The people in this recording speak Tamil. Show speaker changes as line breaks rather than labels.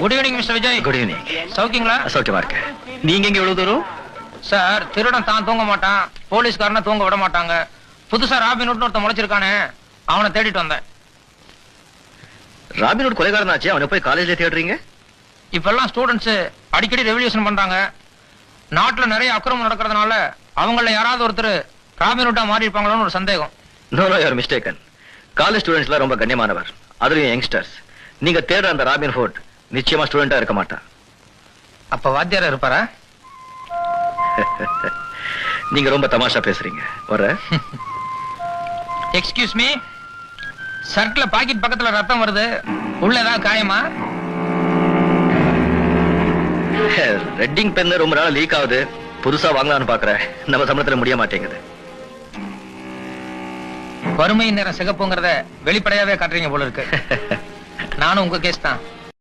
Good evening mister Vijay.
Good evening.
சௌக்கியங்களா?
சௌக்கியமா இருக்கு. நீங்க எங்க எவ்வளவு தூரம்?
சார், திருடன் தான் தூங்க மாட்டான், போலீஸ்காரனை தூங்க விட மாட்டாங்க. புதுசா ராபின்ஹுட்னு ஒருத்தன் முளைச்சிருக்கானே, அவனை தேடிட்டு வந்தேன்.
ராபின்ஹுட் கொலைகாரன் ஆச்சு, அவனை போய் காலேஜ்ல தேடுறீங்க?
இப்பெல்லாம் ஸ்டூடெண்ட்ஸ் அடிக்கடி ரெவல்யூஷன் பண்றாங்க. நாட்டுல நிறைய அக்கிரமம் நடக்கிறதுனால அவங்கள யாராவது ஒருத்தர் ராபின்ஹுட்டா மாறி இருப்பாங்களோன்னு ஒரு சந்தேகம்.
No no, you are mistaken. College ஸ்டூடெண்ட்ஸ்லாம் ரொம்ப கண்ணியமானவர், அதுலயும் யங்ஸ்டர்ஸ். நீங்க தேடுற அந்த ராபின்ஹுட் நிச்சயமா ஸ்டூடெண்டா இருக்க மாட்டான்.
அப்ப வாத்தியாரா இருப்பாரா?
நீங்க ரொம்ப தமாஷா பேசுறீங்க. வர
எக்ஸ்கியூஸ் மீ, ஷர்ட்ல பாக்கெட் பக்கத்துல ரத்தம் வருது, உள்ள ஏதாவது காயமா?
ரெட்டிங் பென் ரொம்ப நாள் லீக் ஆகுது, புதுசா வாங்கலாம்னு பாக்குறேன். நம்ம சம்பளத்துல முடிய மாட்டேங்குது.
வறுமை நேரம் சிகப்புங்கிறத வெளிப்படையாவே காட்டுறீங்க போல இருக்கு. நானும் உங்க கேஸ் தான்.